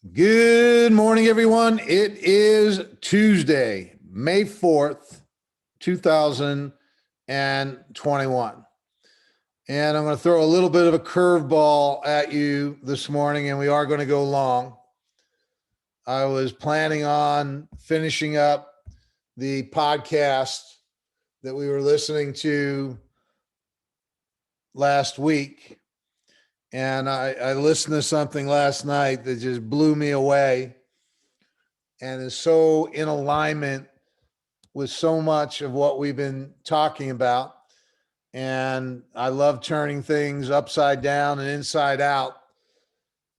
Good morning, everyone. It is Tuesday, May 4th, 2021. And I'm going to throw a little bit of a curveball at you this morning, and we are going to go long. I was planning on finishing up the podcast that we were listening to last week. And I listened to something last night that just blew me away and is so in alignment with so much of what we've been talking about. And I love turning things upside down and inside out.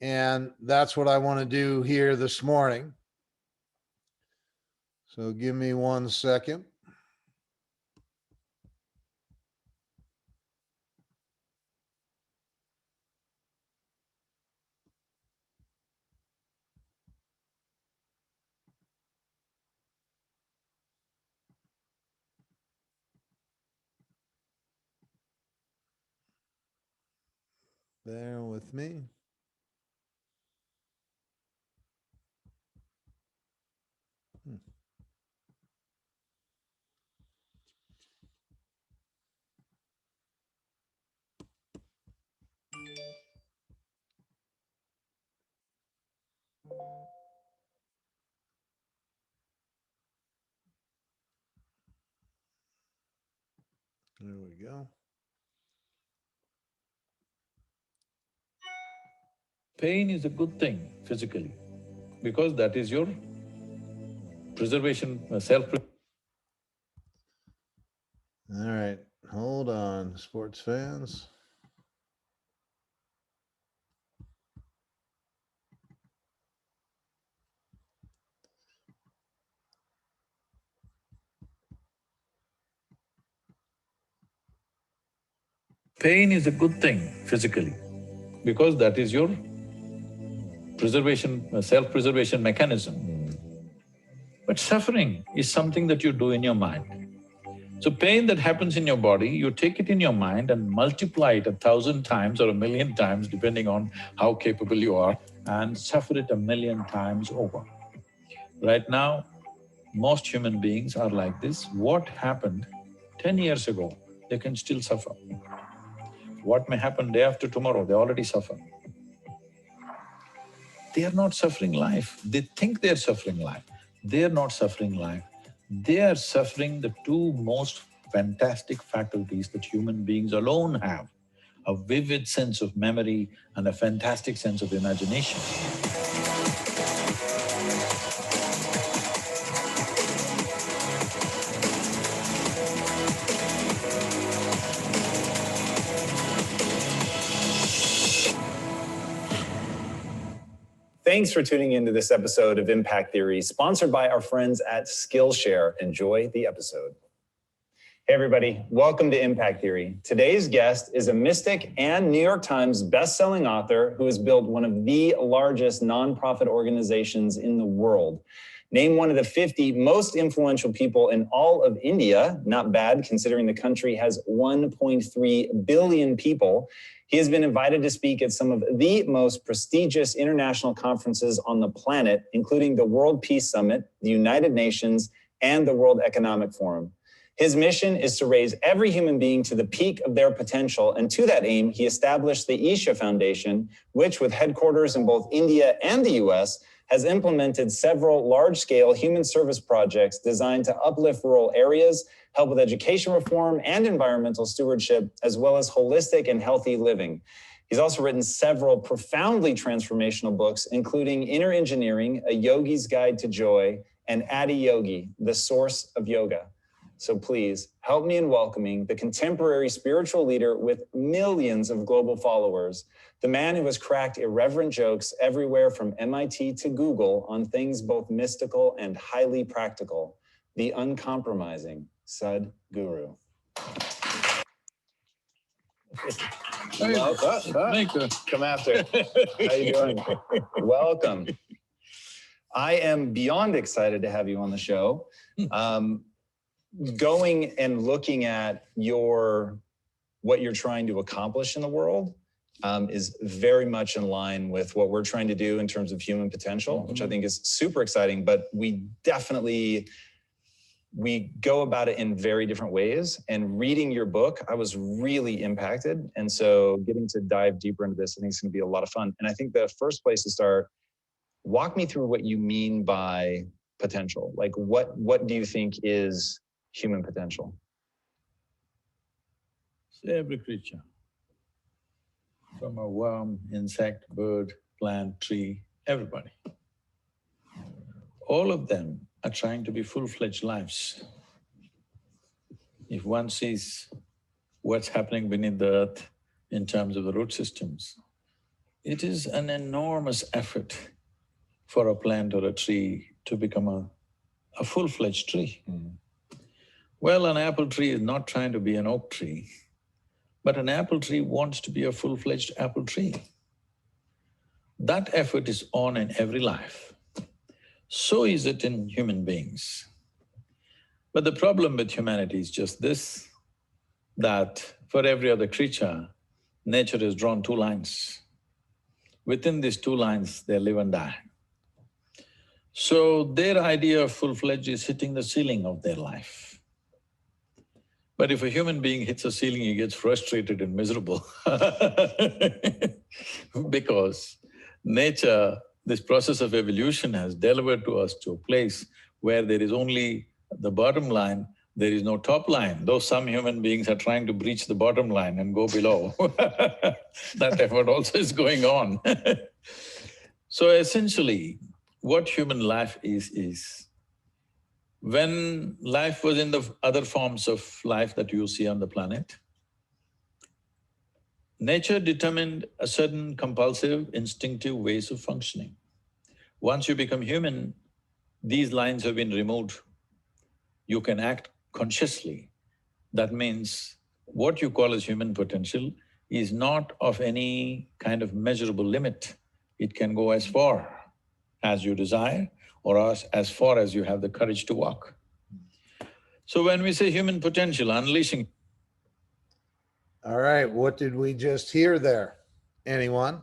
And that's what I want to do here this morning. So give me 1 second. Bear with me. There we go. Pain is a good thing physically, because that is your preservation, self-preservation. All right, hold on, sports fans. Pain is a good thing physically, because that is your preservation, self-preservation mechanism. But suffering is something that you do in your mind. So pain that happens in your body, you take it in your mind and multiply it 1,000 times or 1,000,000 times, depending on how capable you are, and suffer it 1,000,000 times over. Right now, most human beings are like this. What happened 10 years ago, they can still suffer. What may happen day after tomorrow, they already suffer. They are not suffering life, they think they're suffering life. They're not suffering life, they are suffering the two most fantastic faculties that human beings alone have: a vivid sense of memory and a fantastic sense of imagination. Thanks for tuning into this episode of Impact Theory, sponsored by our friends at Skillshare. Enjoy the episode. Hey everybody, welcome to Impact Theory. Today's guest is a mystic and New York Times best-selling author who has built one of the largest nonprofit organizations in the world. Named one of the 50 most influential people in all of India, not bad considering the country has 1.3 billion people. He has been invited to speak at some of the most prestigious international conferences on the planet, including the World Peace Summit, the United Nations, and the World Economic Forum. His mission is to raise every human being to the peak of their potential, and to that aim, he established the Isha Foundation, which, with headquarters in both India and the US, has implemented several large-scale human service projects designed to uplift rural areas, help with education reform and environmental stewardship, as well as holistic and healthy living. He's also written several profoundly transformational books, including Inner Engineering, A Yogi's Guide to Joy, and Adi Yogi, The Source of Yoga. So please help me in welcoming the contemporary spiritual leader with millions of global followers, the man who has cracked irreverent jokes everywhere from MIT to Google on things both mystical and highly practical, the uncompromising Sadhguru. Come after. How you doing? Welcome. I am beyond excited to have you on the show. Going and looking at what you're trying to accomplish in the world, is very much in line with what we're trying to do in terms of human potential, which I think is super exciting, but we go about it in very different ways. And reading your book, I was really impacted. And so getting to dive deeper into this, I think it's gonna be a lot of fun. And I think the first place to start, walk me through what you mean by potential. Like what do you think is human potential? Every creature, from a worm, insect, bird, plant, tree, everybody, all of them are trying to be full-fledged lives. If one sees what's happening beneath the earth in terms of the root systems, it is an enormous effort for a plant or a tree to become a full-fledged tree. Well, an apple tree is not trying to be an oak tree, but an apple tree wants to be a full-fledged apple tree. That effort is on in every life. So is it in human beings. But the problem with humanity is just this, that for every other creature, nature has drawn two lines. Within these two lines, they live and die. So their idea of full-fledged is hitting the ceiling of their life. But if a human being hits a ceiling, he gets frustrated and miserable because nature, this process of evolution has delivered to us to a place where there is only the bottom line, there is no top line. Though some human beings are trying to breach the bottom line and go below that effort also is going on So essentially, what human life is when life was in the other forms of life that you see on the planet, nature determined a certain compulsive, instinctive ways of functioning. Once you become human, these lines have been removed. You can act consciously. That means what you call as human potential is not of any kind of measurable limit. It can go as far as you desire or as far as you have the courage to walk. So when we say human potential, unleashing… All right, what did we just hear there? Anyone?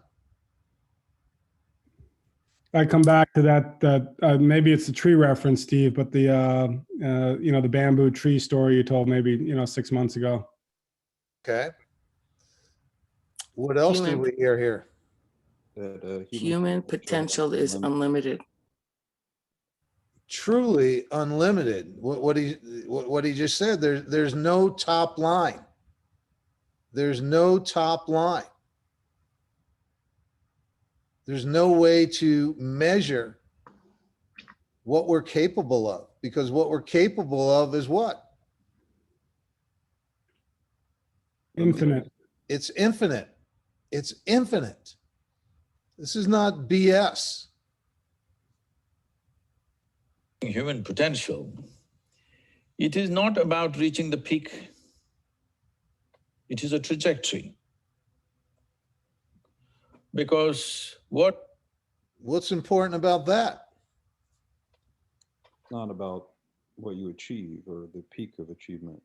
I come back to that, maybe it's a tree reference, Steve, but the, the bamboo tree story you told maybe, 6 months ago. Okay. What else did we hear here? That Human potential is unlimited. Truly unlimited. What he just said, there's no top line. There's no top line. There's no way to measure what we're capable of, because what we're capable of is what? Infinite. It's infinite. It's infinite. This is not BS. Human potential, it is not about reaching the peak. It is a trajectory. Because what's important about that? It's not about what you achieve or the peak of achievement.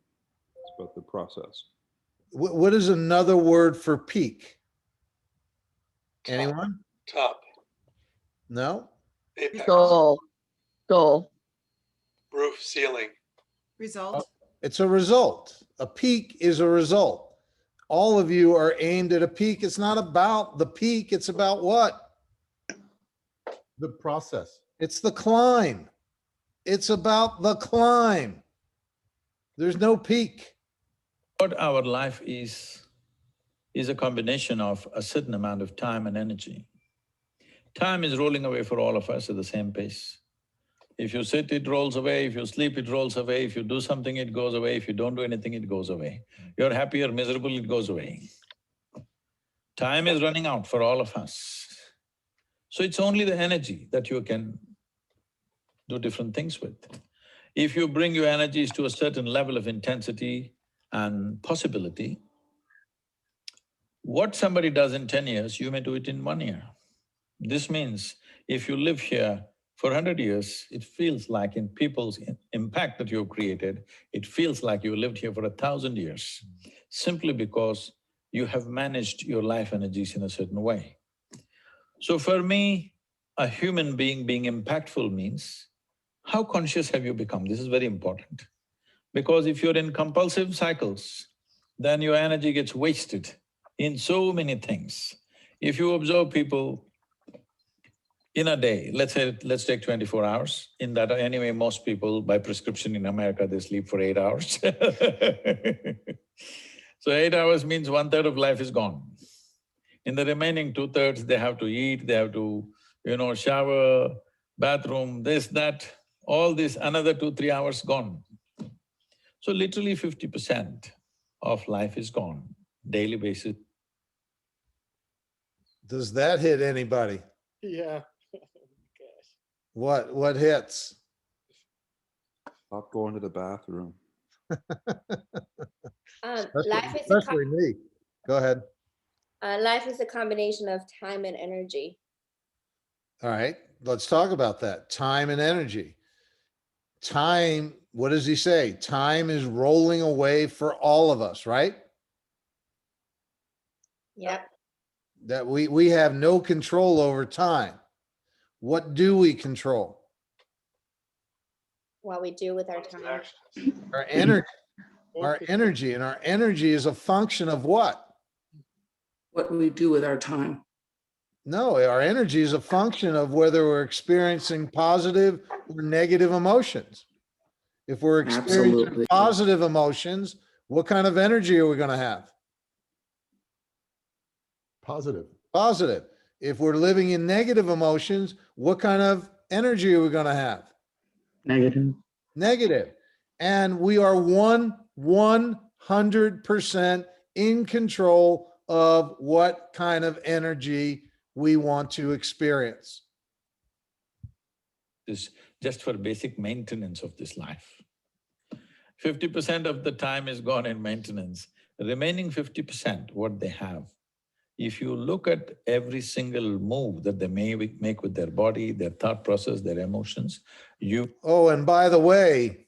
It's about the process. What is another word for peak? Anyone? Top. No? Apex. Goal. Roof, ceiling. Result. It's a result. A peak is a result. All of you are aimed at a peak. It's not about the peak. It's about what? The process. It's the climb. It's about the climb. There's no peak. what our life is a combination of a certain amount of time and energy. Time is rolling away for all of us at the same pace. If you sit, it rolls away. If you sleep, it rolls away. If you do something, it goes away. If you don't do anything, it goes away. You're happy or miserable, it goes away. Time is running out for all of us. So it's only the energy that you can do different things with. If you bring your energies to a certain level of intensity and possibility, what somebody does in 10 years, you may do it in 1 year. This means if you live here for 100 years, it feels like in people's impact that you've created, it feels like you lived here for 1,000 years, simply because you have managed your life energies in a certain way. So for me, a human being impactful means, how conscious have you become? This is very important. Because if you're in compulsive cycles, then your energy gets wasted in so many things. If you observe people in a day, let's take 24 hours, in that anyway most people by prescription in America, they sleep for 8 hours So 8 hours means 1/3 of life is gone. In the remaining 2/3, they have to eat, they have to, shower, bathroom, this, that, all this, another 2-3 hours gone. So literally 50% of life is gone, daily basis. Does that hit anybody? Yeah. What hits? Stop going to the bathroom. Especially me. Go ahead. Life is a combination of time and energy. All right, let's talk about that. Time and energy. Time, what does he say? Time is rolling away for all of us, right? Yep. That we have no control over time. What do we control? What we do with our time. Our energy. Our energy, and our energy is a function of what? What we do with our time. No, our energy is a function of whether we're experiencing positive or negative emotions. If we're experiencing Absolutely. positive emotions, what kind of energy are we going to have? Positive. Positive. If we're living in negative emotions, what kind of energy are we going to have? Negative. Negative. And we are 100% in control of what kind of energy we want to experience. This just for basic maintenance of this life. 50% of the time is gone in maintenance. The remaining 50%, what they have, if you look at every single move that they may make with their body, their thought process, their emotions, Oh, and by the way,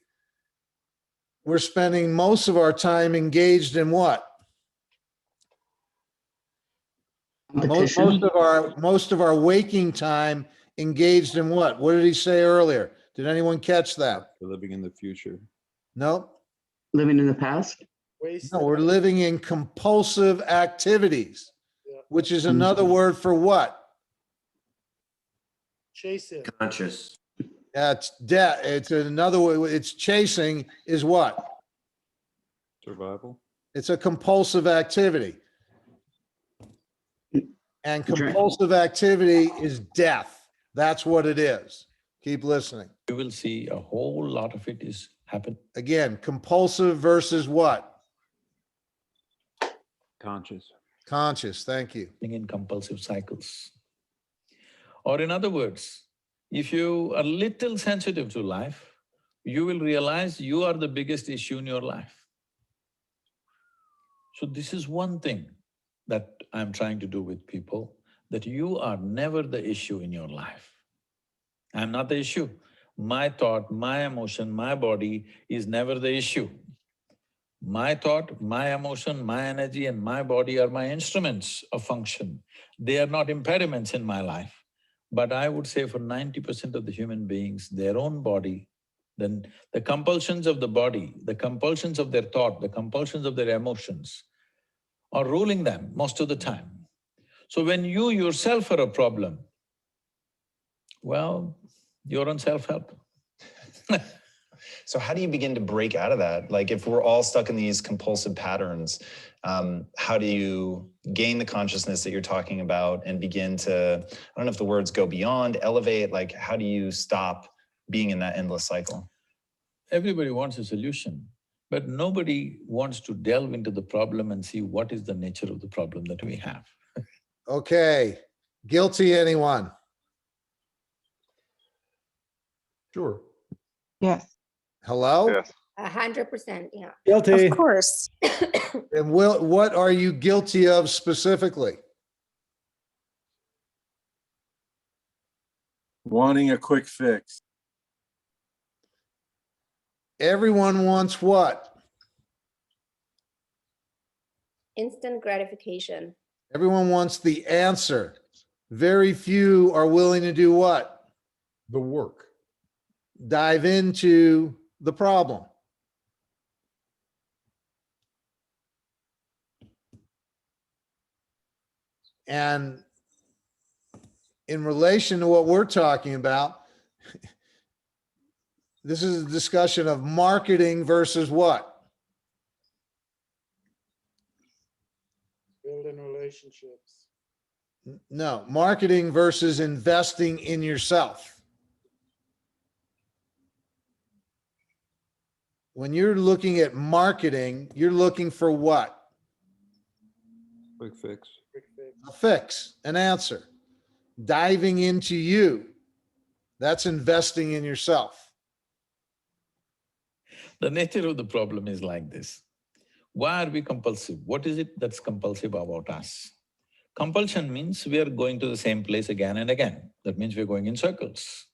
we're spending most of our time engaged in what? Competition. Most of our waking time engaged in what? What did he say earlier? Did anyone catch that? We're living in the future. No? Living in the past. No, we're living in compulsive activities, which is another word for what? Chasing. Conscious. It's another way, it's chasing is what? Survival. It's a compulsive activity. And compulsive activity is death. That's what it is. Keep listening. you will see a whole lot of it is happen. Again, compulsive versus what? Conscious. Conscious, thank you. In compulsive cycles. Or in other words, if you are little sensitive to life, you will realize you are the biggest issue in your life. So this is one thing that I'm trying to do with people, that you are never the issue in your life. I'm not the issue. My thought, my emotion, my body is never the issue. My thought, my emotion, my energy and my body are my instruments of function. They are not impediments in my life. But I would say for 90% of the human beings, their own body, then the compulsions of the body, the compulsions of their thought, the compulsions of their emotions are ruling them most of the time. So when you yourself are a problem, well, you're on self-help. So how do you begin to break out of that? Like if we're all stuck in these compulsive patterns, how do you gain the consciousness that you're talking about and begin to, I don't know if the words go beyond, elevate, like how do you stop being in that endless cycle? Everybody wants a solution, but nobody wants to delve into the problem and see what is the nature of the problem that we have. Okay, guilty anyone? Sure. Yes. Hello? Yes. 100%, yeah. Guilty. Of course. And what are you guilty of specifically? Wanting a quick fix. Everyone wants what? Instant gratification. Everyone wants the answer. Very few are willing to do what? The work. Dive into the problem. And in relation to what we're talking about, this is a discussion of marketing versus what? Building relationships. No, marketing versus investing in yourself. When you're looking at marketing, you're looking for what? Quick fix. Quick fix. A fix, an answer. Diving into you. That's investing in yourself. The nature of the problem is like this. Why are we compulsive? What is it that's compulsive about us? Compulsion means we are going to the same place again and again. That means we're going in circles.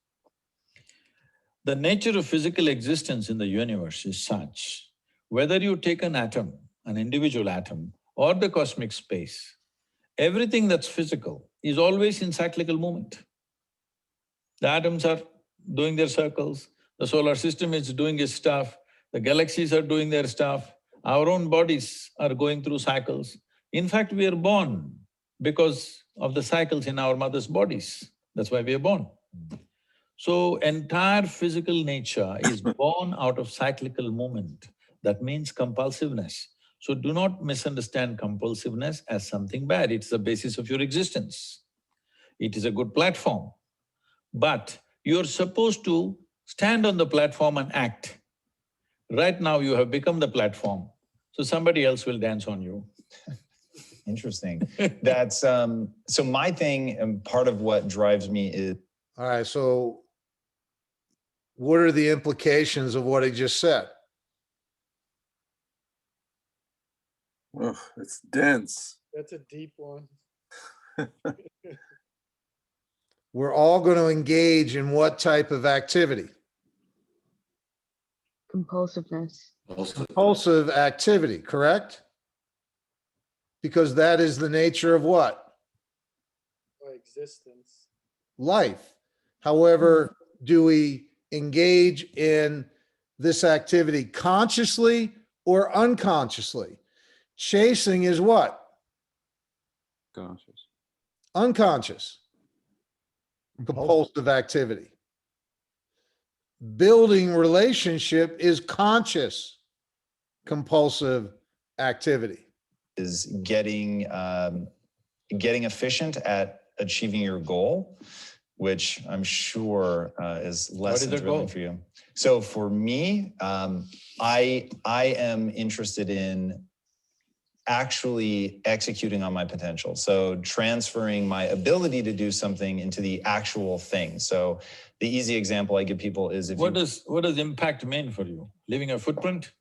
The nature of physical existence in the universe is such, whether you take an atom, an individual atom, or the cosmic space, everything that's physical is always in cyclical movement. The atoms are doing their circles, the solar system is doing its stuff, the galaxies are doing their stuff, our own bodies are going through cycles. In fact, we are born because of the cycles in our mother's bodies. That's why we are born. So, entire physical nature is born out of cyclical movement. That means compulsiveness. So do not misunderstand compulsiveness as something bad, it's the basis of your existence. It is a good platform. But you're supposed to stand on the platform and act. Right now you have become the platform, so somebody else will dance on you. Interesting. That's so my thing and part of what drives me is All right, so what are the implications of what he just said? Ugh, it's dense. That's a deep one. We're all going to engage in what type of activity? Compulsiveness. Compulsive activity, correct? Because that is the nature of what? My existence. Life. However, do we engage in this activity consciously or unconsciously? Chasing is what? Conscious. Unconscious. Compulsive activity. Building relationship is conscious compulsive activity. getting getting efficient at achieving your goal, which I'm sure is less What is the thrilling goal? for you. So for me, I am interested in actually executing on my potential. So transferring my ability to do something into the actual thing. So the easy example I give people is if What does impact mean for you? Leaving a footprint?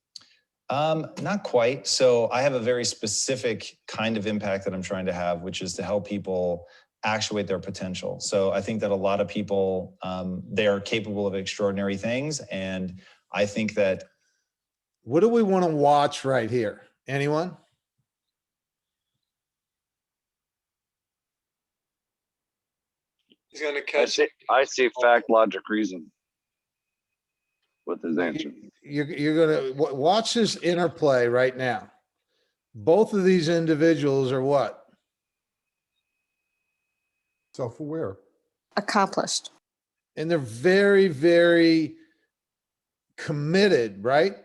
Not quite. So I have a very specific kind of impact that I'm trying to have, which is to help people actuate their potential. So I think that a lot of people, they are capable of extraordinary things. And I think that. What do we want to watch right here? Anyone? He's gonna catch. I see fact, logic, reason with his answer. You're going to watch this interplay right now. Both of these individuals are what? Self-aware. Accomplished. And they're very, very committed, right?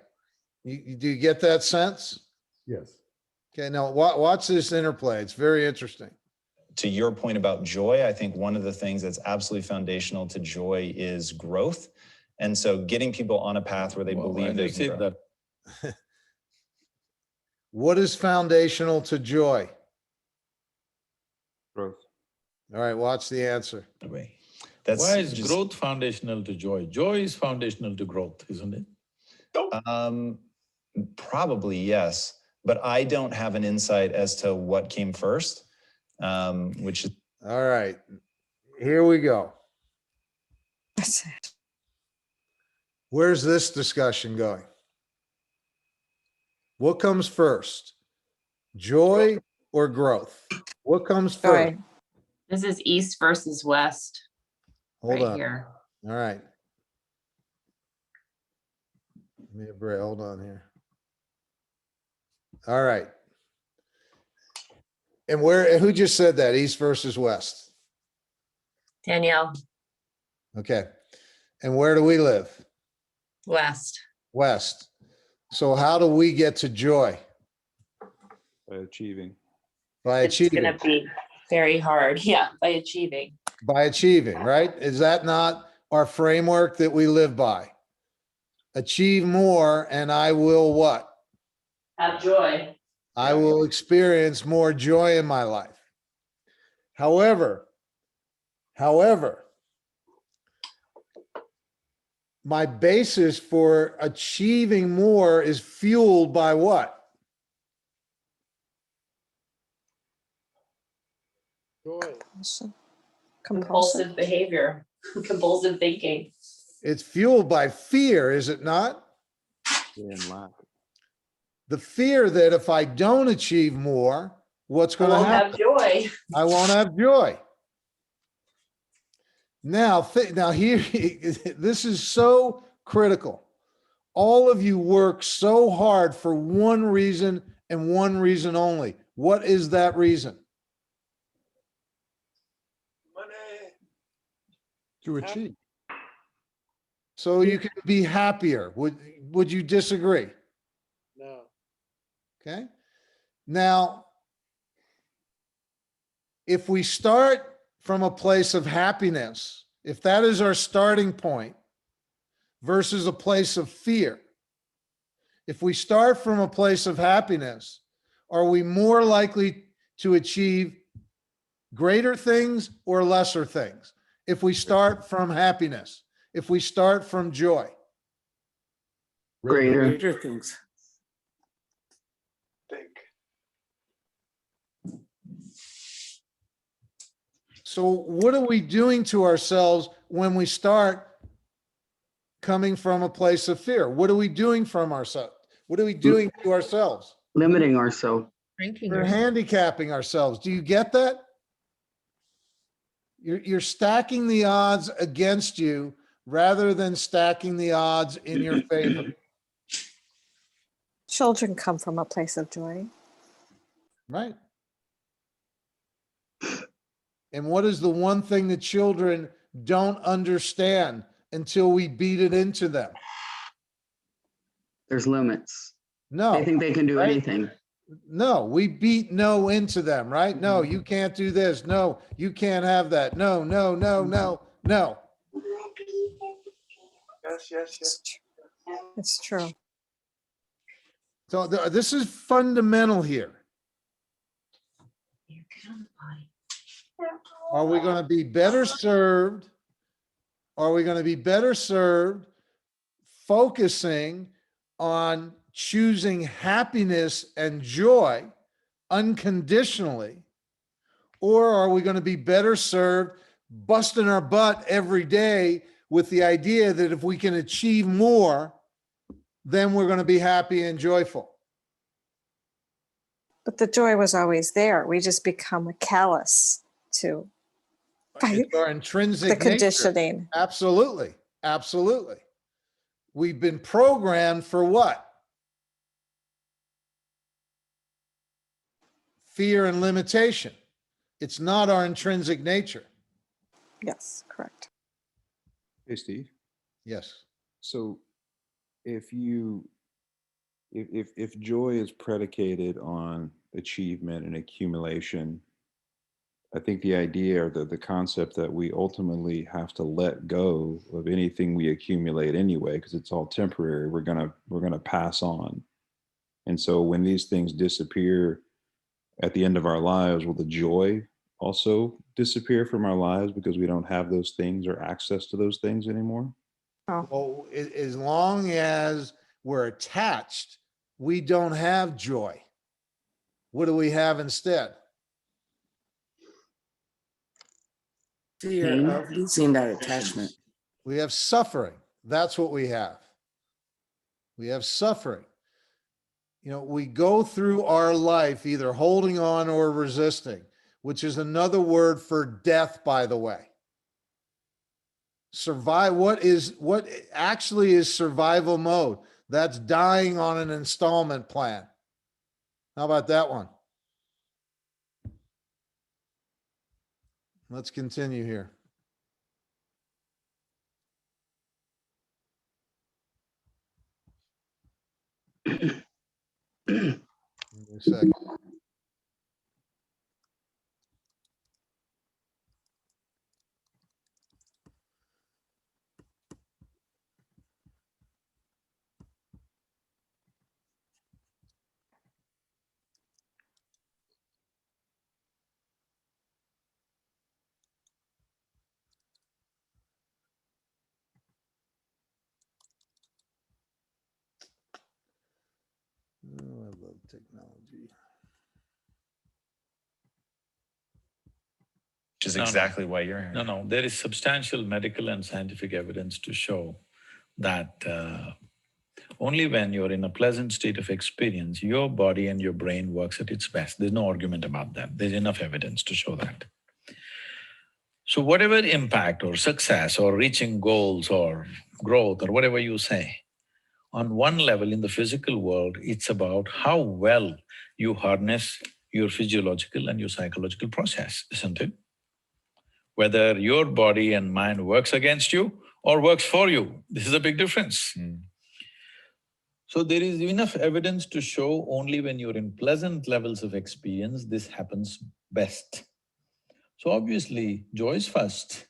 Do you get that sense? Yes. Okay, now watch this interplay. It's very interesting. To your point about joy, I think one of the things that's absolutely foundational to joy is growth. And so getting people on a path where they believe they can grow. that. What is foundational to joy? Growth. All right, watch the answer. Way. That's Why is just- growth foundational to joy? Joy is foundational to growth, isn't it? Probably, yes. But I don't have an insight as to what came first, which is All right, here we go. That's it. Where's this discussion going? What comes first? Joy or growth? What comes first? Joy. This is east versus west Hold right on. here. All right. Give me a break. Hold on here. All right. And who just said that? East versus west? Danielle, Okay. And where do we live? west. West. So how do we get to joy? By achieving. By It's achieving. gonna be very hard. Yeah, by achieving. By achieving, right? Is that not our framework that we live by? Achieve more and I will what? Have joy. I will experience more joy in my life. However, my basis for achieving more is fueled by what? Joy. Compulsion. Compulsive behavior, compulsive thinking. It's fueled by fear, is it not? And lack. The fear that if I don't achieve more, what's I going to won't happen? have joy. I won't have joy. Now, here, this is so critical. All of you work so hard for one reason and one reason only. What is that reason? Money. To achieve. So you can be happier. Would you disagree? No. Okay. Now, if we start from a place of happiness, if that is our starting point versus a place of fear, if we start from a place of happiness, are we more likely to achieve greater things or lesser things? If we start from happiness, if we start from joy, Greater. Things. Think. so what are we doing to ourselves when we start coming from a place of fear? What are we doing from ourselves? What are we doing to ourselves? Limiting ourselves. We're handicapping ourselves. Do you get that? You're stacking the odds against you rather than stacking the odds in your favor. Children come from a place of joy. Right. And what is the one thing that children don't understand until we beat it into them? There's limits. No. They think they can do right? anything. No, we beat no into them, right? No, you can't do this. No, you can't have that. No, no, no, no, no. Yes. It's true. So this is fundamental here. Are we going to be better served? Are we going to be better served focusing on choosing happiness and joy unconditionally? Or are we going to be better served busting our butt every day with the idea that if we can achieve more, then we're going to be happy and joyful? But the joy was always there. We just become callous to It's our intrinsic the nature. conditioning. Absolutely. Absolutely. We've been programmed for what? Fear and limitation. It's not our intrinsic nature. Yes, correct. Hey, Steve. Yes. So if joy is predicated on achievement and accumulation, I think the idea or the concept that we ultimately have to let go of anything we accumulate anyway, because it's all temporary, we're gonna pass on. And so when these things disappear at the end of our lives, will the joy also disappear from our lives because we don't have those things or access to those things anymore? Well, as long as we're attached, we don't have joy. What do we have instead? Fear of losing that attachment. We have suffering. That's what we have. We have suffering. We go through our life either holding on or resisting, which is another word for death, by the way. Survive. What actually is survival mode? That's dying on an installment plan. How about that one? Let's continue here. Give me a second. Oh, I love technology. Which is No, no. exactly why you're here. No, there is substantial medical and scientific evidence to show that only when you're in a pleasant state of experience, your body and your brain works at its best. There's no argument about that. There's enough evidence to show that. So whatever impact or success or reaching goals or growth or whatever you say, on one level in the physical world, it's about how well you harness your physiological and your psychological process, isn't it? Whether your body and mind works against you or works for you, this is a big difference. So there is enough evidence to show only when you're in pleasant levels of experience, this happens best. So obviously, joy is first,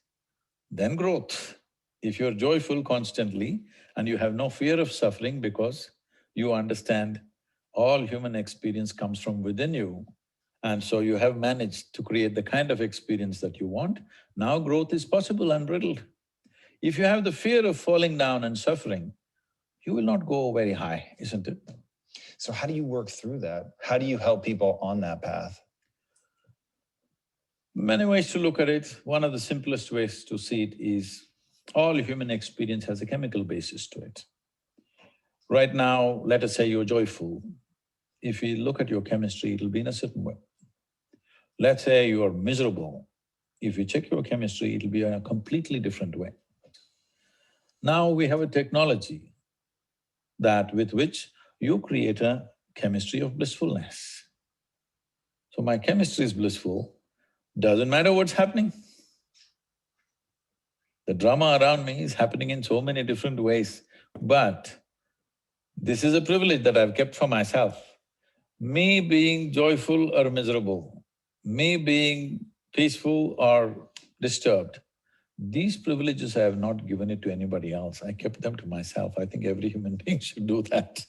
then growth. If you're joyful constantly and you have no fear of suffering because you understand all human experience comes from within you, and so you have managed to create the kind of experience that you want, now growth is possible unbridled. If you have the fear of falling down and suffering, you will not go very high, isn't it? So how do you work through that? How do you help people on that path? Many ways to look at it. One of the simplest ways to see it is all human experience has a chemical basis to it. Right now, let us say you're joyful. If you look at your chemistry, it'll be in a certain way. Let's say you're miserable. If you check your chemistry, it'll be in a completely different way. Now we have a technology that with which you create a chemistry of blissfulness. So my chemistry is blissful, doesn't matter what's happening. The drama around me is happening in so many different ways, but this is a privilege that I've kept for myself. Me being joyful or miserable, me being peaceful or disturbed, these privileges I have not given it to anybody else, I kept them to myself. I think every human being should do that.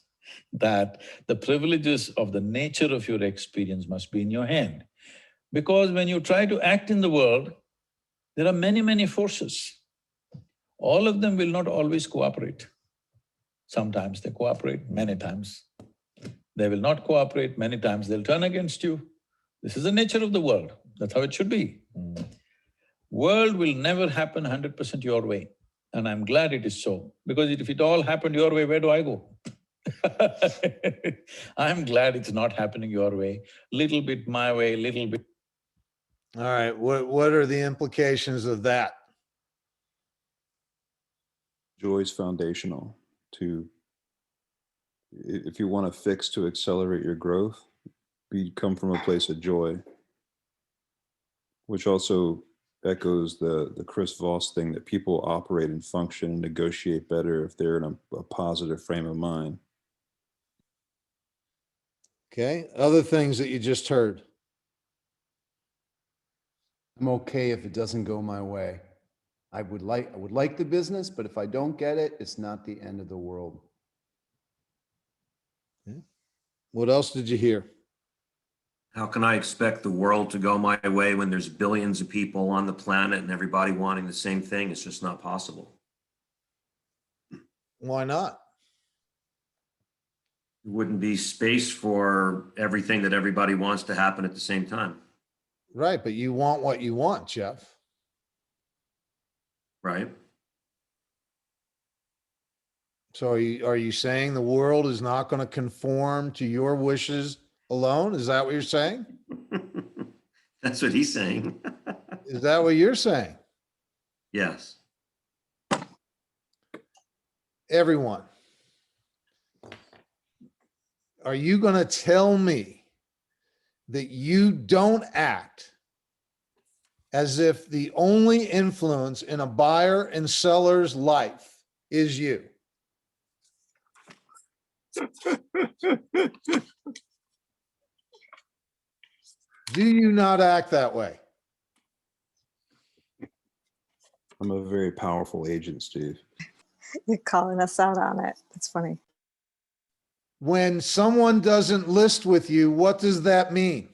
That the privileges of the nature of your experience must be in your hand. Because when you try to act in the world, there are many forces. All of them will not always cooperate. Sometimes they cooperate, many times they will not cooperate, many times they'll turn against you. This is the nature of the world, that's how it should be. World will never happen 100% your way, and I'm glad it is so, because if it all happened your way, where do I go? I'm glad it's not happening your way, little bit my way, little bit. All right, what are the implications of that? Joy is foundational to, if you want to fix to accelerate your growth, come from a place of joy, which also echoes the Chris Voss thing that people operate and function and negotiate better if they're in a positive frame of mind. Okay, other things that you just heard. I'm okay if it doesn't go my way. I would like the business, but if I don't get it, it's not the end of the world. What else did you hear? How can I expect the world to go my way when there's billions of people on the planet and everybody wanting the same thing? It's just not possible. Why not? There wouldn't be space for everything that everybody wants to happen at the same time. Right, but you want what you want, Jeff. Right? So are you saying the world is not going to conform to your wishes alone? Is that what you're saying? That's what he's saying. Is that what you're saying? Yes. Everyone, are you going to tell me that you don't act as if the only influence in a buyer and seller's life is you? Do you not act that way? I'm a very powerful agent, Steve. You're calling us out on it. It's funny. When someone doesn't list with you, what does that mean?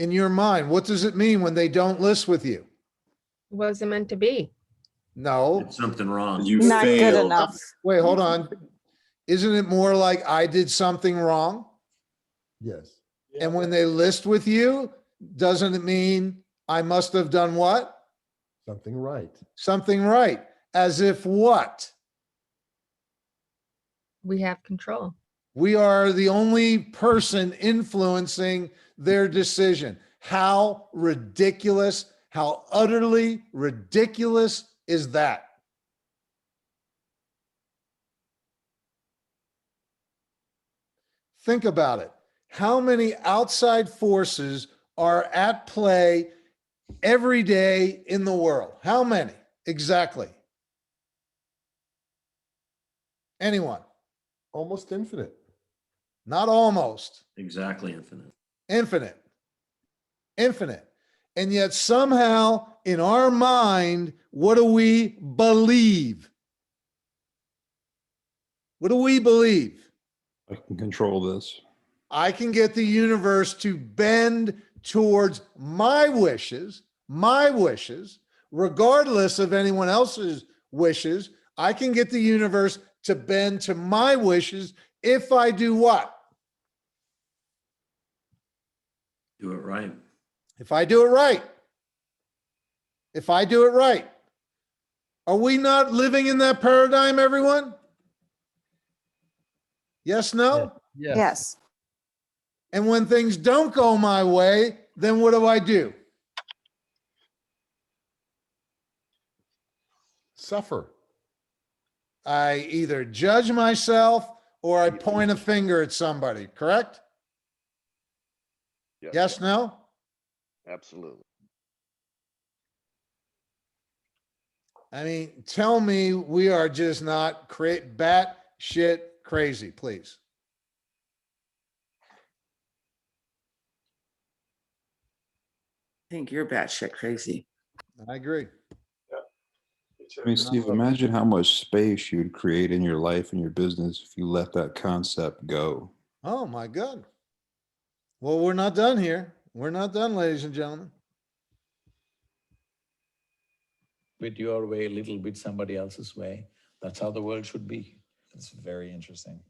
In your mind, what does it mean when they don't list with you? Wasn't meant to be. No. Did something wrong. Not good enough. Wait, hold on. Isn't it more like I did something wrong? Yes. And when they list with you, doesn't it mean I must have done what? Something right. Something right. As if what? We have control. We are the only person influencing their decision. How ridiculous, how utterly ridiculous is that? Think about it. How many outside forces are at play every day in the world? How many exactly? Anyone? Almost infinite. Not almost. Exactly infinite. Infinite. Infinite. And yet somehow in our mind, what do we believe? What do we believe? I can control this. I can get the universe to bend towards my wishes, regardless of anyone else's wishes. I can get the universe to bend to my wishes if I do what? Do it right. If I do it right. If I do it right. Are we not living in that paradigm, everyone? Yes, no? Yes. And when things don't go my way, then what do? Suffer. I either judge myself or I point a finger at somebody, correct? Yes, no? Absolutely. I mean, tell me we are just not bat shit crazy, please. I think you're batshit crazy. I agree. I mean, Steve, imagine how much space you'd create in your life and your business if you let that concept go. Oh my God. Well, we're not done here. We're not done, ladies and gentlemen. Bit your way, a little bit somebody else's way. That's how the world should be. That's very interesting.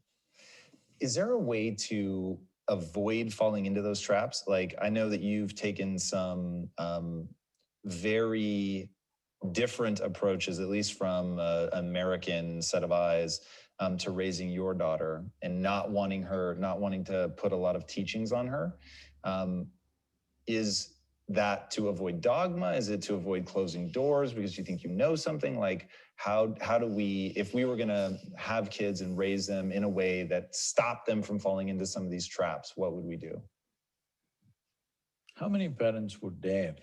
Is there a way to avoid falling into those traps? Like, I know that you've taken some very different approaches, at least from an American set of eyes, to raising your daughter and not wanting to put a lot of teachings on her. Is that to avoid dogma? Is it to avoid closing doors because you think you know something? Like, how do we, if we were gonna have kids and raise them in a way that stopped them from falling into some of these traps, what would we do? How many parents would dare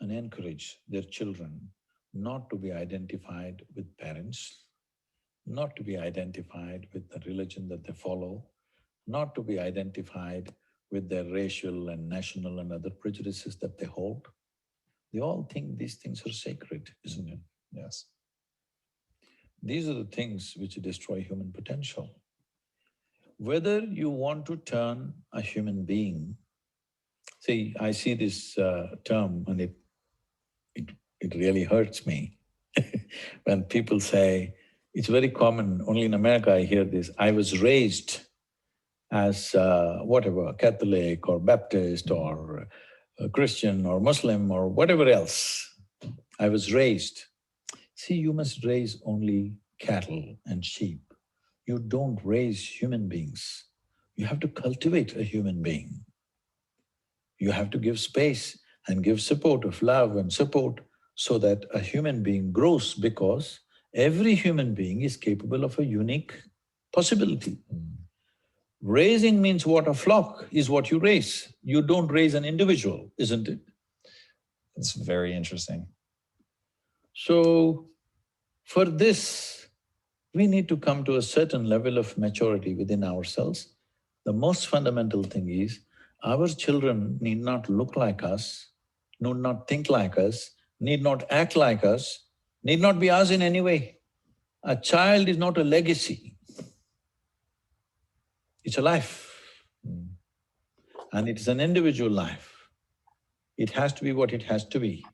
and encourage their children not to be identified with parents, not to be identified with the religion that they follow, not to be identified with their racial and national and other prejudices that they hold? They all think these things are sacred, isn't it? Yes. These are the things which destroy human potential. Whether you want to turn a human being, see, I see this term and it really hurts me when people say, it's very common, only in America I hear this, I was raised as whatever, Catholic or Baptist or a Christian or Muslim or whatever else I was raised. See, you must raise only cattle and sheep. You don't raise human beings. You have to cultivate a human being. You have to give space and give support of love and support so that a human being grows, because every human being is capable of a unique possibility. Raising means what? A flock is what you raise. You don't raise an individual, isn't it? It's very interesting. So, for this, we need to come to a certain level of maturity within ourselves. The most fundamental thing is, our children need not look like us, need not think like us, need not act like us, need not be us in any way. A child is not a legacy. It's a life. And it is an individual life. It has to be what it has to be.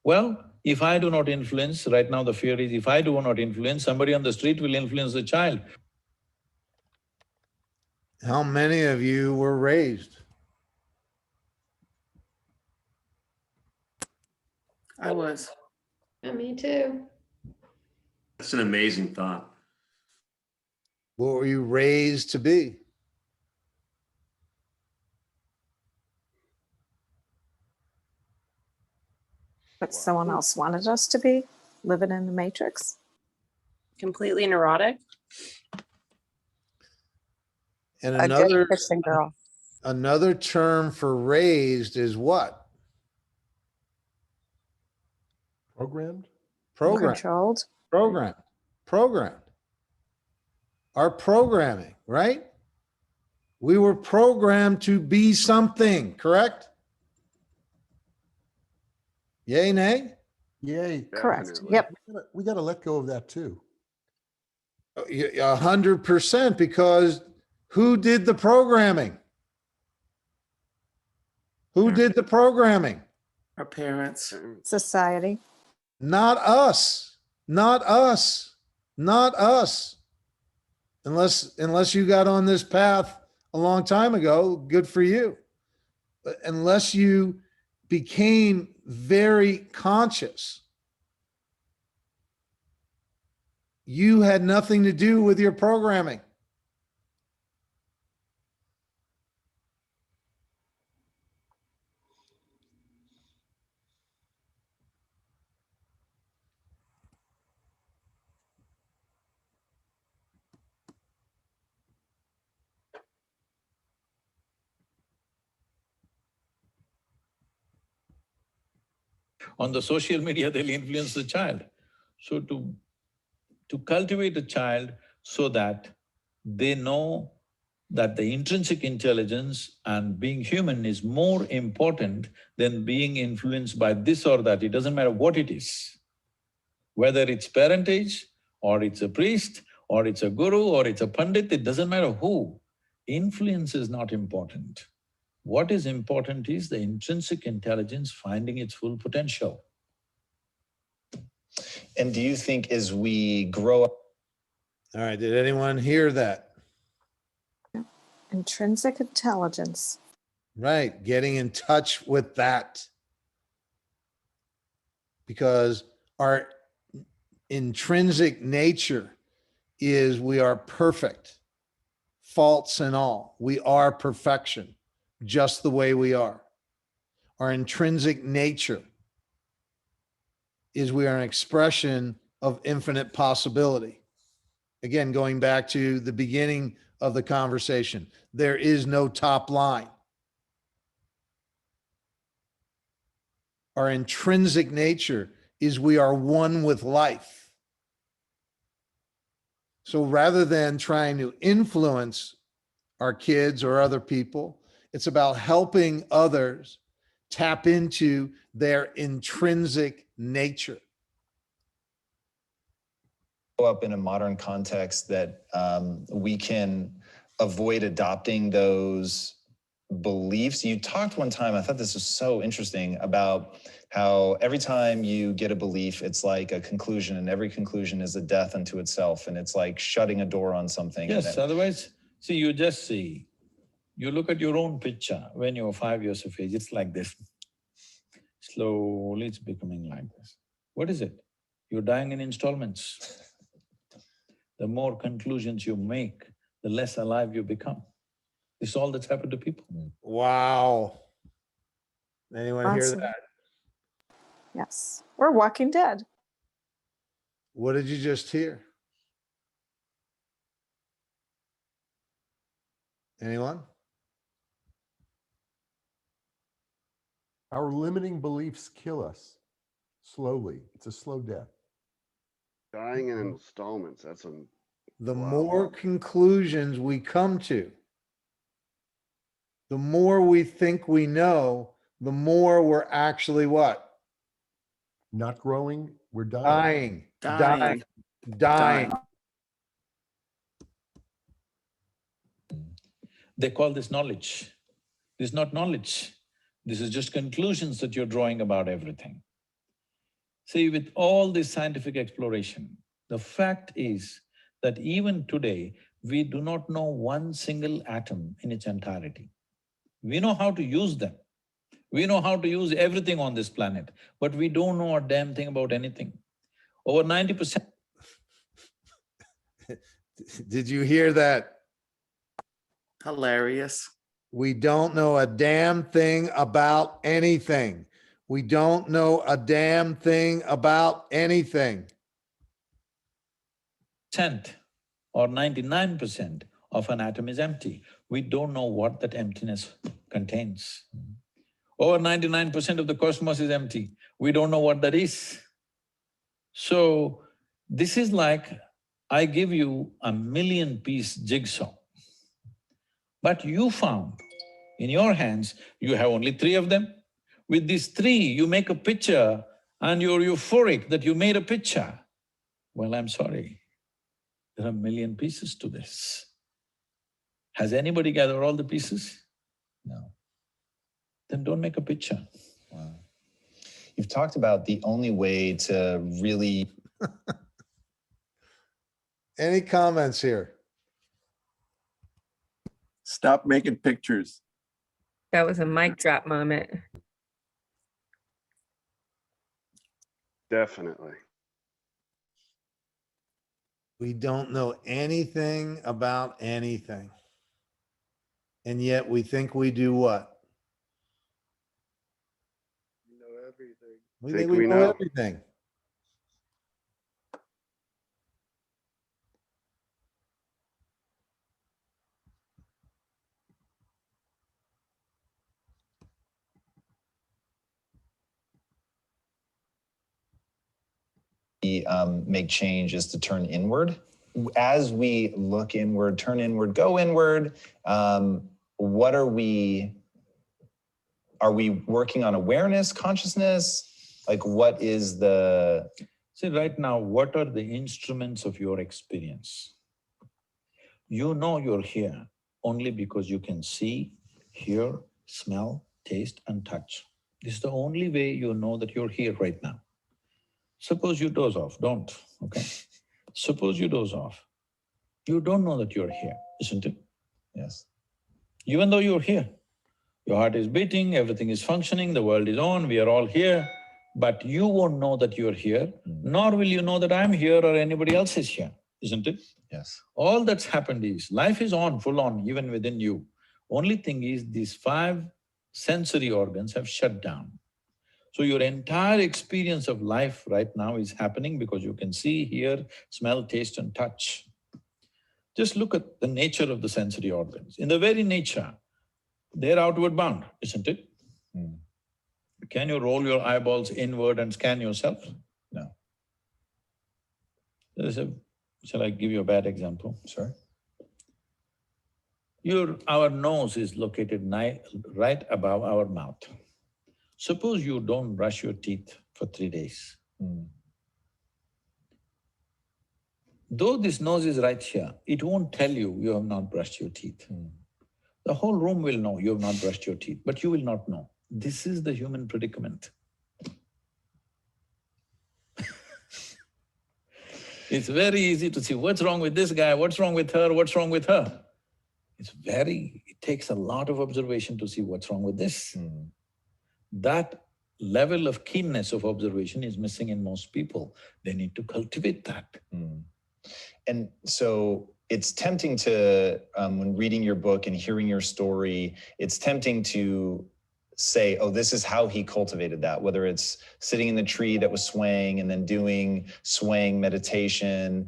Well, if I do not influence, right now the fear is if I do not influence, somebody on the street will influence the child. How many of you were raised? I was. Yeah, me too. That's an amazing thought. What were you raised to be? But someone else wanted us to be, living in the matrix. Completely neurotic. And A good Christian girl. another term for raised is what? Programmed? Programmed. Controlled. Programmed. Programmed. Our programming, right? We were programmed to be something, correct? Yay, nay? Yay. Correct. Yep. We gotta let go of that too. 100%, because who did the programming? Who did the programming? Our parents. Society. Not us, not us, not us. Unless you got on this path a long time ago, good for you. But unless you became very conscious, you had nothing to do with your programming. On the social media, they'll influence the child. So to cultivate a child so that they know that the intrinsic intelligence and being human is more important than being influenced by this or that. It doesn't matter what it is. Whether it's parentage, or it's a priest, or it's a guru, or it's a pandit, it doesn't matter who. Influence is not important. What is important is the intrinsic intelligence finding its full potential. And do you think as we grow up… All right, did anyone hear that? Intrinsic intelligence. Right, getting in touch with that. Because our intrinsic nature is we are perfect, faults and all. We are perfection, just the way we are. Our intrinsic nature is we are an expression of infinite possibility. Again, going back to the beginning of the conversation, there is no top line. Our intrinsic nature is we are one with life. So rather than trying to influence our kids or other people, it's about helping others tap into their intrinsic nature. Up in a modern context that we can avoid adopting those beliefs. You talked one time, I thought this was so interesting, about how every time you get a belief, it's like a conclusion, and every conclusion is a death unto itself, and it's like shutting a door on something. Yes, otherwise, see, you just see, you look at your own picture when you're 5 years of age, it's like this. Slowly it's becoming like this. What is it? You're dying in installments. The more conclusions you make, the less alive you become. This is all that's happened to people. Wow. Anyone hear Awesome. that? Yes. Or Walking Dead. What did you just hear? Anyone? Our limiting beliefs kill us slowly. It's a slow death. Dying in installments. The Wow. more conclusions we come to, the more we think we know, the more we're actually what? Not growing, we're dying. Dying. Dying. They call this knowledge. This is not knowledge. This is just conclusions that you're drawing about everything. See, with all this scientific exploration, the fact is that even today, we do not know one single atom in its entirety. We know how to use them. We know how to use everything on this planet, but we don't know a damn thing about anything. Over 90%. Did you hear that? Hilarious. We don't know a damn thing about anything. We don't know a damn thing about anything. Or 99% of an atom is empty. We don't know what that emptiness contains. Over 99% of the cosmos is empty. We don't know what that is. So, this is like I give you a 1,000,000-piece jigsaw, but you found in your hands, you have only 3 of them. With these 3, you make a picture and you're euphoric that you made a picture. Well, I'm sorry, there are 1,000,000 pieces to this. Has anybody gathered all the pieces? No. Then don't make a picture. Wow. You've talked about the only way to really… Any comments here? Stop making pictures. That was a mic drop moment. Definitely. We don't know anything about anything. And yet we think we do what? We know everything. We think we know everything. Make change is to turn inward. As we look inward, turn inward, go inward, what are we working on awareness, consciousness? Like what is the… See, right now, what are the instruments of your experience? You know you're here only because you can see, hear, smell, taste and touch. This is the only way you know that you're here right now. Suppose you doze off, don't, okay? Suppose you doze off. You don't know that you're here, isn't it? Yes. Even though you're here, your heart is beating, everything is functioning, the world is on, we are all here, but you won't know that you're here, nor will you know that I'm here or anybody else is here, isn't it? Yes. All that's happened is, life is on, full on, even within you. Only thing is, these 5 sensory organs have shut down. So your entire experience of life right now is happening because you can see, hear, smell, taste and touch. Just look at the nature of the sensory organs. In the very nature, they're outward bound, isn't it? Can you roll your eyeballs inward and scan yourself? No. Shall I give you a bad example? Sure. Our nose is located right above our mouth. Suppose you don't brush your teeth for 3 days. Though this nose is right here, it won't tell you you have not brushed your teeth. The whole room will know you have not brushed your teeth, but you will not know. This is the human predicament. It's very easy to see what's wrong with this guy, what's wrong with her, what's wrong with her. It takes a lot of observation to see what's wrong with this. That level of keenness of observation is missing in most people. They need to cultivate that. And so it's tempting to, when reading your book and hearing your story, it's tempting to say, oh, this is how he cultivated that, whether it's sitting in the tree that was swaying and then doing swaying meditation.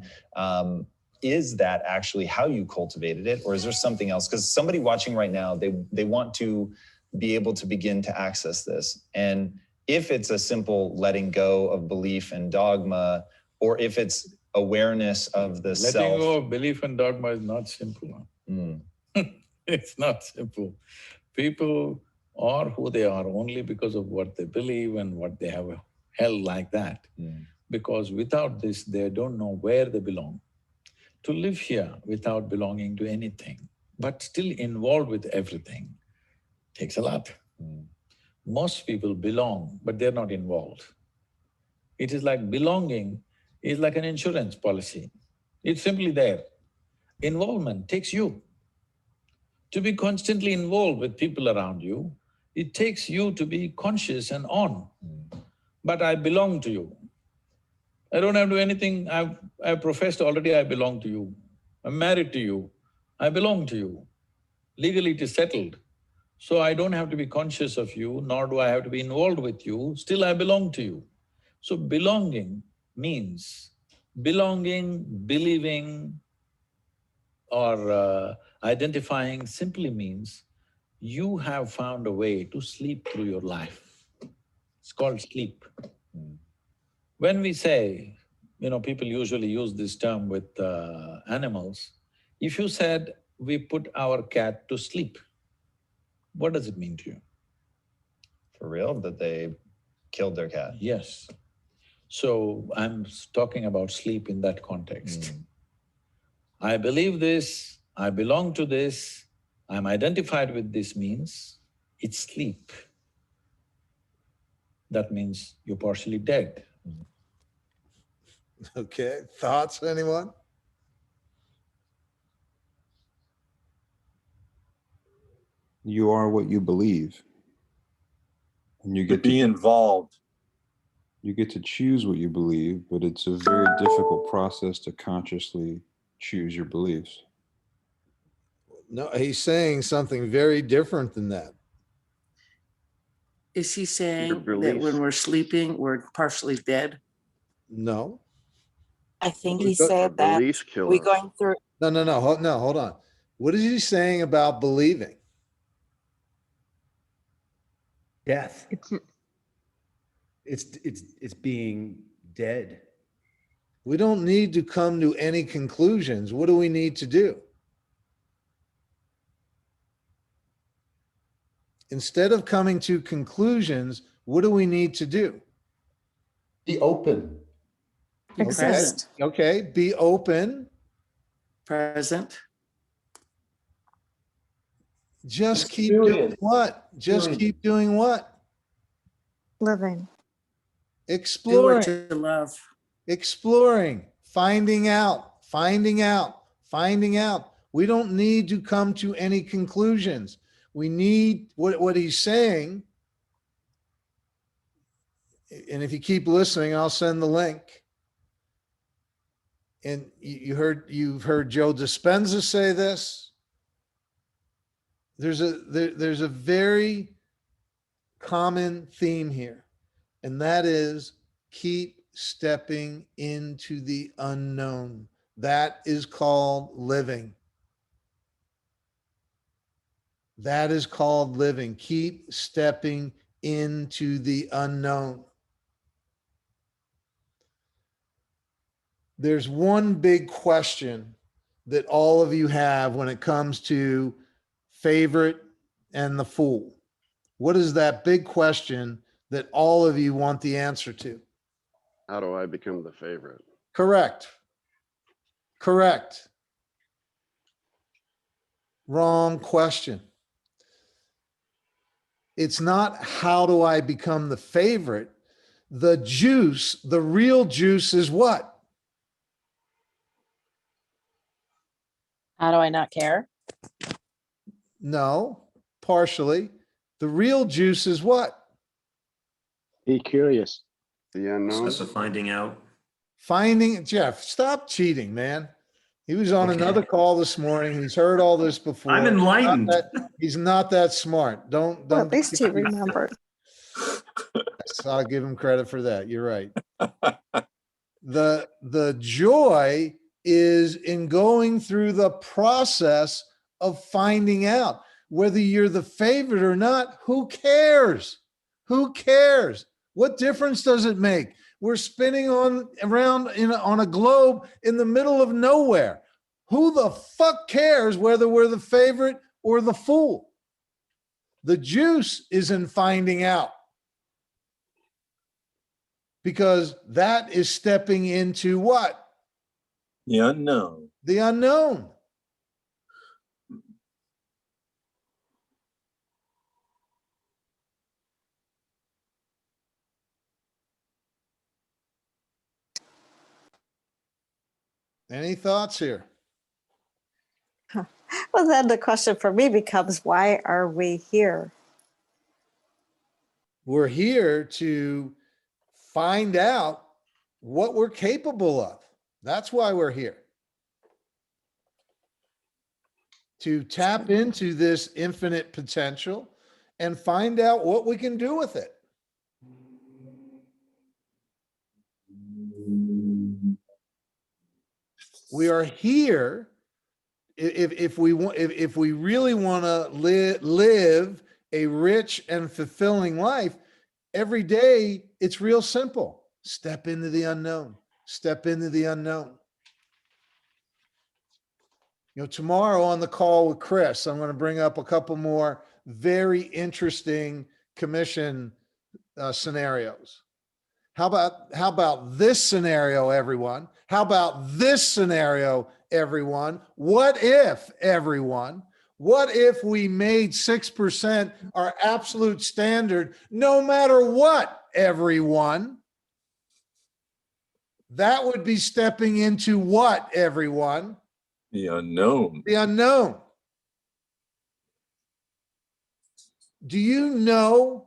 Is that actually how you cultivated it, or is there something else? Because somebody watching right now, they want to be able to begin to access this. And if it's a simple letting go of belief and dogma, or if it's awareness of the Letting self. go of belief and dogma is not simple. It's not simple. People are who they are only because of what they believe and what they have held like that. Because without this, they don't know where they belong. To live here without belonging to anything, but still involved with everything, takes a lot. Most people belong, but they're not involved. It is like belonging is like an insurance policy. It's simply there. Involvement takes you. To be constantly involved with people around you, it takes you to be conscious and on. But I belong to you. I don't have to do anything, I've professed already I belong to you. I'm married to you, I belong to you. Legally it is settled. So I don't have to be conscious of you, nor do I have to be involved with you, still I belong to you. So belonging means, belonging, believing or identifying simply means you have found a way to sleep through your life. It's called sleep. When we say, people usually use this term with animals, if you said, we put our cat to sleep, what does it mean to you? For real? That they killed their cat? Yes. So I'm talking about sleep in that context. I believe this, I belong to this, I'm identified with this means it's sleep. That means you're partially dead. Okay, thoughts, anyone? You are what you believe. And you To get be involved. You get to choose what you believe, but it's a very difficult process to consciously choose your beliefs. No, he's saying something very different than that. Is he saying that beliefs. when we're sleeping, we're partially dead? No. I think Well, he go- said that Beliefs kill we're us. going through. No, hold on. What is he saying about believing? Death. It's being dead. We don't need to come to any conclusions. What do we need to do? Instead of coming to conclusions, what do we need to do? Be open. Be present. Okay, be open. Present. Just keep doing what? Just keep doing what? Living. Do Exploring. what you love. Exploring, finding out. We don't need to come to any conclusions. We need what he's saying. And if you keep listening, I'll send the link. And you've heard Joe Dispenza say this. There's a very common theme here, and that is keep stepping into the unknown. That is called living. That is called living. Keep stepping into the unknown. There's one big question that all of you have when it comes to favorite and the fool. What is that big question that all of you want the answer to? How do I become the favorite? Correct. Wrong question. It's not how do I become the favorite? The juice, the real juice is what? How do I not care? No, partially. The real juice is what? Be curious. The unknown. Process of finding out. Jeff, stop cheating, man. He was on Okay. another call this morning. He's heard all this before. I'm enlightened. He's not that smart. Don't. Well, at least he remembered. So I'll give him credit for that. You're right. The joy is in going through the process of finding out whether you're the favorite or not. Who cares? Who cares? What difference does it make? We're spinning around on a globe in the middle of nowhere. Who the fuck cares whether we're the favorite or the fool? The juice is in finding out. Because that is stepping into what? The unknown. The unknown. Any thoughts here? Well, then the question for me becomes, why are we here? We're here to find out what we're capable of. That's why we're here. To tap into this infinite potential and find out what we can do with it. We are here if we really want to live a rich and fulfilling life. Every day, it's real simple. Step into the unknown. Step into the unknown. You know, tomorrow on the call with Chris, I'm going to bring up a couple more very interesting commission scenarios. How about this scenario, everyone? How about this scenario, everyone? What if, everyone? What if we made 6% our absolute standard, no matter what, everyone? That would be stepping into what, everyone? The unknown. The unknown. Do you know,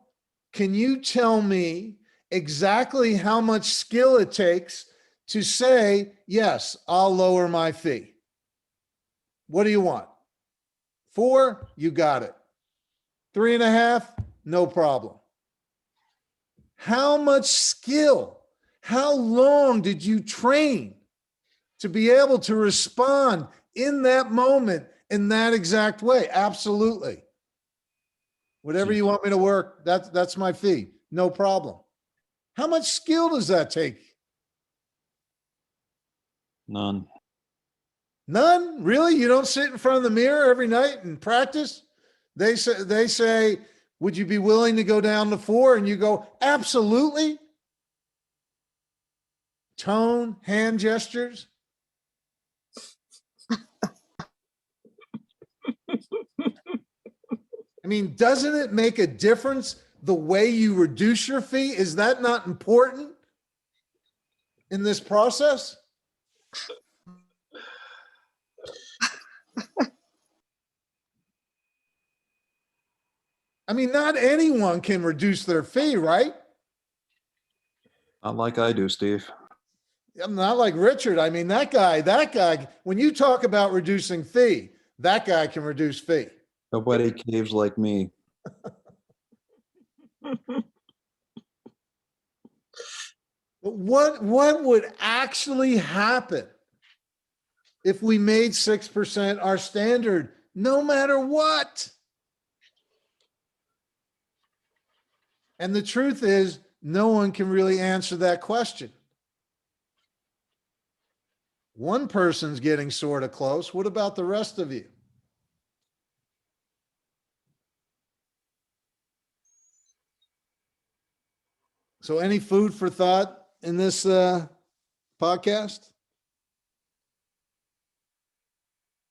can you tell me exactly how much skill it takes to say, yes, I'll lower my fee? What do you want? 4, you got it. 3.5, no problem. How much skill, how long did you train to be able to respond in that moment in that exact way? Absolutely. Whatever you want me to work, that's my fee. No problem. How much skill does that take? None. None? Really? You don't sit in front of the mirror every night and practice? They say, would you be willing to go down to 4? And you go, absolutely. Tone, hand gestures. I mean, doesn't it make a difference the way you reduce your fee? Is that not important in this process? I mean, not anyone can reduce their fee, right? Not like I do, Steve. I'm not like Richard. I mean, that guy, when you talk about reducing fee, that guy can reduce fee. Nobody caves like me. But what would actually happen if we made 6% our standard, no matter what? And the truth is, no one can really answer that question. One person's getting sort of close. What about the rest of you? So any food for thought in this podcast?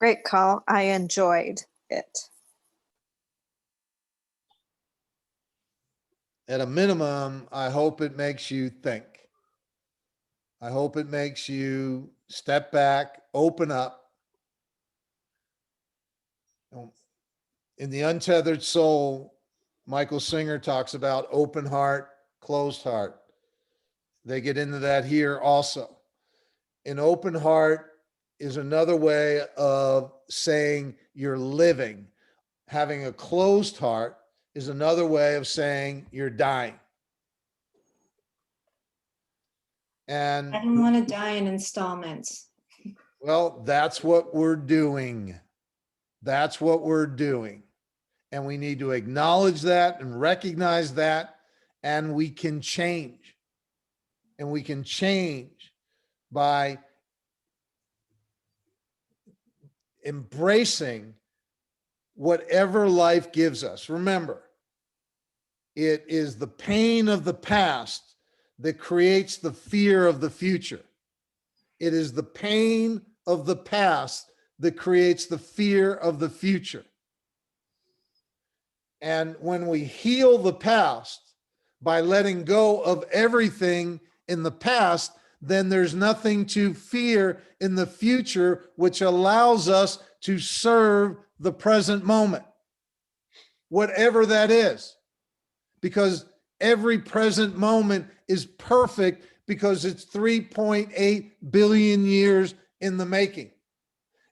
Great call. I enjoyed it. At a minimum, I hope it makes you think. I hope it makes you step back, open up. In The Untethered Soul, Michael Singer talks about open heart, closed heart. They get into that here also. An open heart is another way of saying you're living. Having a closed heart is another way of saying you're dying. And I don't want to die in installments. well, that's what we're doing. That's what we're doing. And we need to acknowledge that and recognize that, and we can change. And we can change by embracing whatever life gives us. Remember, it is the pain of the past that creates the fear of the future. It is the pain of the past that creates the fear of the future. And when we heal the past by letting go of everything in the past, then there's nothing to fear in the future, which allows us to serve the present moment, whatever that is, because every present moment is perfect because it's 3.8 billion years in the making.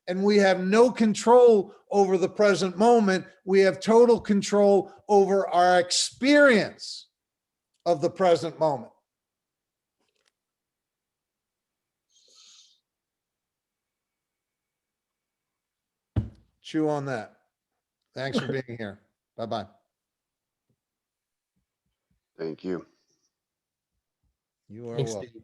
And we have no control over the present moment. We have total control over our experience of the present moment. Chew on that. Thanks for being here. Bye-bye. Thank you. You are Thanks, welcome. Steve.